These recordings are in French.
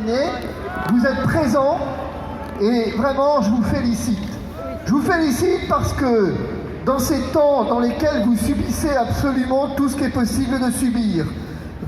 indigné, vous êtes présents et vraiment je vous félicite. Je vous félicite parce que dans ces temps dans lesquels vous subissez absolument tout ce qui est possible de subir,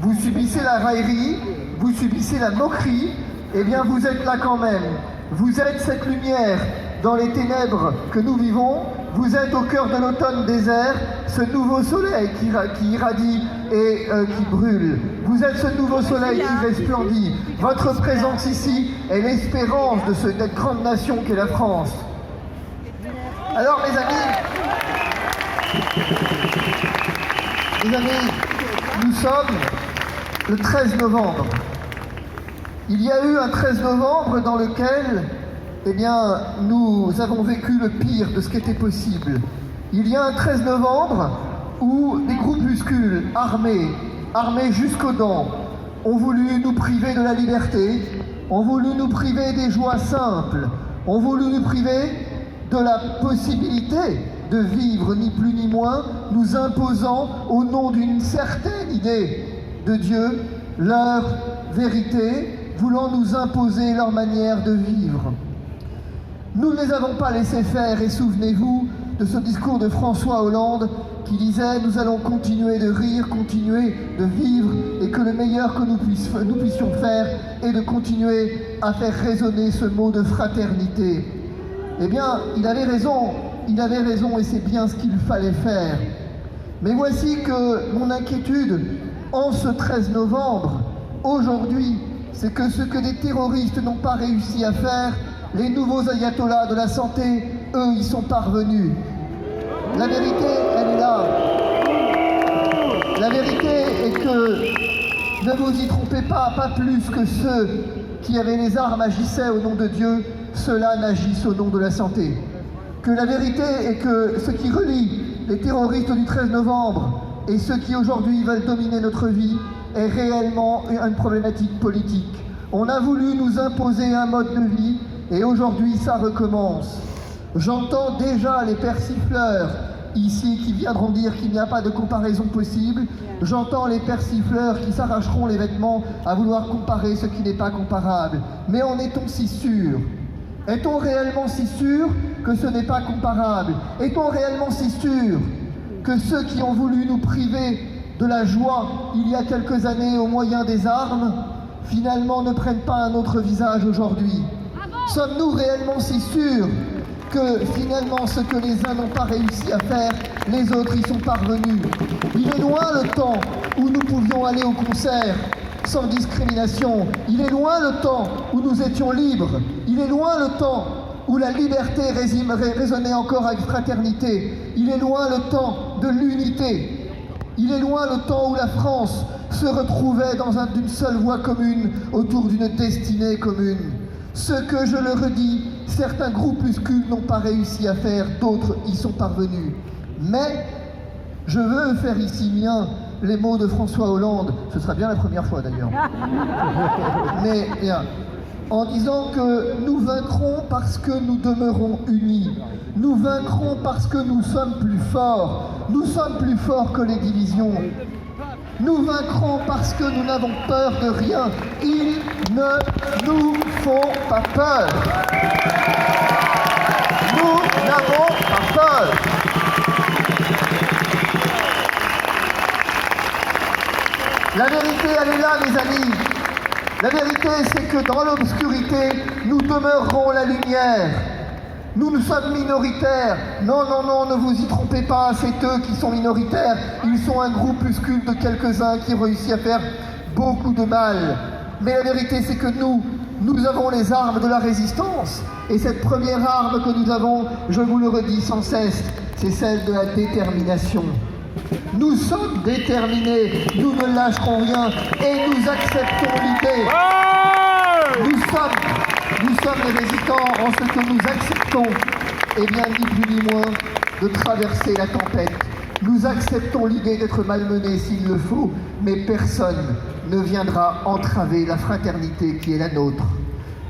vous subissez la raillerie, vous subissez la moquerie, eh bien vous êtes là quand même. Vous êtes cette lumière dans les ténèbres que nous vivons, vous êtes au cœur de l'automne désert, ce nouveau soleil qui irradie et qui brûle. Vous êtes ce nouveau soleil qui resplendit. Votre présence ici est l'espérance de cette grande nation qu'est la France. Alors mes amis, nous sommes le 13 novembre. Il y a eu un 13 novembre dans lequel, eh bien, nous avons vécu le pire de ce qui était possible. Il y a un 13 novembre où des groupuscules armés jusqu'aux dents, ont voulu nous priver de la liberté, ont voulu nous priver des joies simples, ont voulu nous priver de la possibilité de vivre ni plus ni moins, nous imposant au nom d'une certaine idée de Dieu leur vérité, voulant nous imposer leur manière de vivre. Nous ne les avons pas laissés faire et souvenez-vous de ce discours de François Hollande qui disait « Nous allons continuer de rire, continuer de vivre et que le meilleur que nous puissions faire est de continuer à faire résonner ce mot de fraternité. » Eh bien, il avait raison et c'est bien ce qu'il fallait faire. Mais voici que mon inquiétude en ce 13 novembre, aujourd'hui, c'est que ce que des terroristes n'ont pas réussi à faire, les nouveaux ayatollahs de la santé, eux, y sont parvenus. La vérité, elle est là. La vérité est que, ne vous y trompez pas plus que ceux qui avaient les armes agissaient au nom de Dieu, ceux-là n'agissent au nom de la santé. Que la vérité est que ce qui relie les terroristes du 13 novembre et ceux qui aujourd'hui veulent dominer notre vie est réellement une problématique politique. On a voulu nous imposer un mode de vie et aujourd'hui ça recommence. J'entends déjà les persifleurs ici qui viendront dire qu'il n'y a pas de comparaison possible. J'entends les persifleurs qui s'arracheront les vêtements à vouloir comparer ce qui n'est pas comparable. Mais en est-on si sûr ? Est-on réellement si sûr que ce n'est pas comparable? Est-on réellement si sûr que ceux qui ont voulu nous priver de la joie il y a quelques années au moyen des armes, finalement ne prennent pas un autre visage aujourd'hui? Sommes-nous réellement si sûrs que finalement ce que les uns n'ont pas réussi à faire, les autres y sont parvenus? Il est loin le temps où nous pouvions aller au concert sans discrimination. Il est loin le temps où nous étions libres. Il est loin le temps où la liberté résonnait encore avec fraternité. Il est loin le temps de l'unité. Il est loin le temps où la France se retrouvait dans d'une seule voie commune autour d'une destinée commune. Ce que je le redis, certains groupuscules n'ont pas réussi à faire, d'autres y sont parvenus. Mais je veux faire ici mien les mots de François Hollande, ce sera bien la première fois d'ailleurs, mais bien, en disant que nous vaincrons parce que nous demeurons unis, nous vaincrons parce que nous sommes plus forts que les divisions, nous vaincrons parce que nous n'avons peur de rien, ils ne nous font pas peur, nous n'avons pas peur. La vérité, elle est là, mes amis. La vérité, c'est que dans l'obscurité, nous demeurerons la lumière. Nous sommes minoritaires. Non, ne vous y trompez pas, c'est eux qui sont minoritaires. Ils sont un groupuscule de quelques-uns qui réussit à faire beaucoup de mal. Mais la vérité, c'est que nous avons les armes de la résistance. Et cette première arme que nous avons, je vous le redis sans cesse, c'est celle de la détermination. Nous sommes déterminés, nous ne lâcherons rien et nous acceptons l'idée. Nous sommes les résistants en ce que nous acceptons, et bien ni plus ni moins, de traverser la tempête. Nous acceptons l'idée d'être malmenés s'il le faut, mais personne ne viendra entraver la fraternité qui est la nôtre.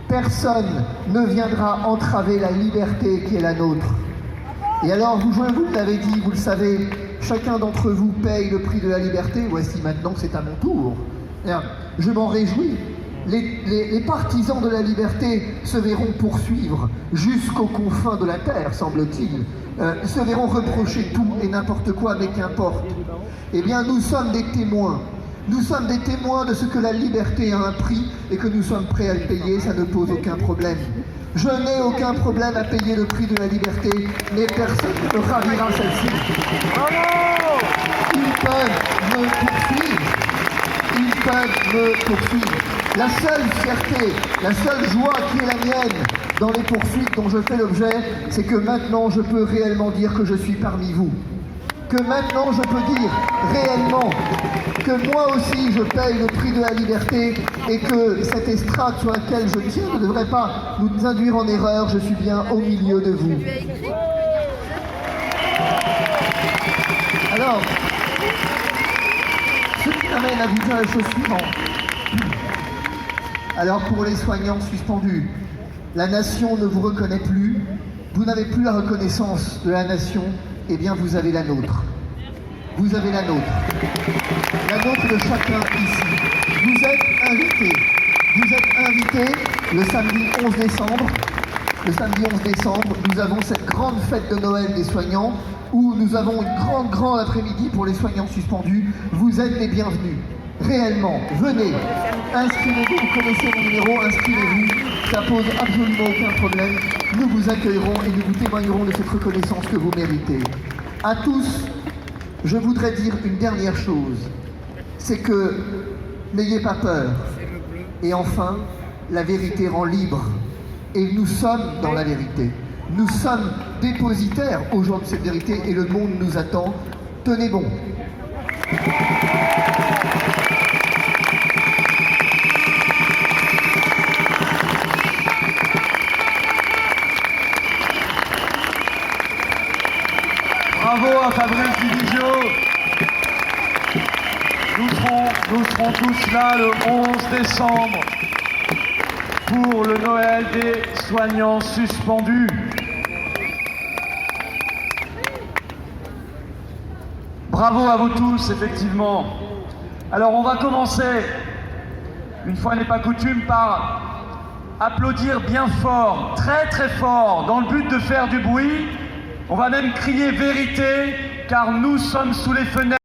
Personne ne viendra entraver la liberté qui est la nôtre. Et alors, je vous l'avez dit, vous le savez, chacun d'entre vous paye le prix de la liberté. Voici maintenant que c'est à mon tour. Je m'en réjouis. les partisans de la liberté se verront poursuivre jusqu'aux confins de la terre, semble-t-il, se verront reprocher tout et n'importe quoi, mais qu'importe. Eh bien, nous sommes des témoins. Nous sommes des témoins de ce que la liberté a un prix et que nous sommes prêts à le payer, ça ne pose aucun problème. Je n'ai aucun problème à payer le prix de la liberté, mais personne ne me ravira celle-ci. Ils peuvent me poursuivre. Ils peuvent me poursuivre. La seule fierté, la seule joie qui est la mienne dans les poursuites dont je fais l'objet, c'est que maintenant je peux réellement dire que je suis parmi vous. Que maintenant je peux dire réellement que moi aussi je paye le prix de la liberté et que cette estrade sur laquelle je tiens ne devrait pas nous induire en erreur, je suis bien au milieu de vous. Alors, ce qui m'amène à vous dire la chose suivante. Alors pour les soignants suspendus, la nation ne vous reconnaît plus, vous n'avez plus la reconnaissance de la nation, eh bien vous avez la nôtre. Vous avez la nôtre. La nôtre de chacun ici. Vous êtes invités. Vous êtes invités le samedi 11 décembre. Le samedi 11 décembre, nous avons cette grande fête de Noël des soignants où nous avons une grande après-midi pour les soignants suspendus. Vous êtes les bienvenus. Réellement, venez, inscrivez-vous, vous connaissez mon numéro, inscrivez-vous, ça pose absolument aucun problème. Nous vous accueillerons et nous vous témoignerons de cette reconnaissance que vous méritez. À tous, je voudrais dire une dernière chose, c'est que n'ayez pas peur. Et enfin, la vérité rend libre. Et nous sommes dans la vérité. Nous sommes dépositaires aujourd'hui de cette vérité et le monde nous attend. Tenez bon. Bravo à Fabrice Didigio. Nous serons tous là le 11 décembre pour le Noël des soignants suspendus. Bravo à vous tous, effectivement. Alors on va commencer, une fois n'est pas coutume, par applaudir bien fort, très très fort, dans le but de faire du bruit. On va même crier vérité, car nous sommes sous les fenêtres.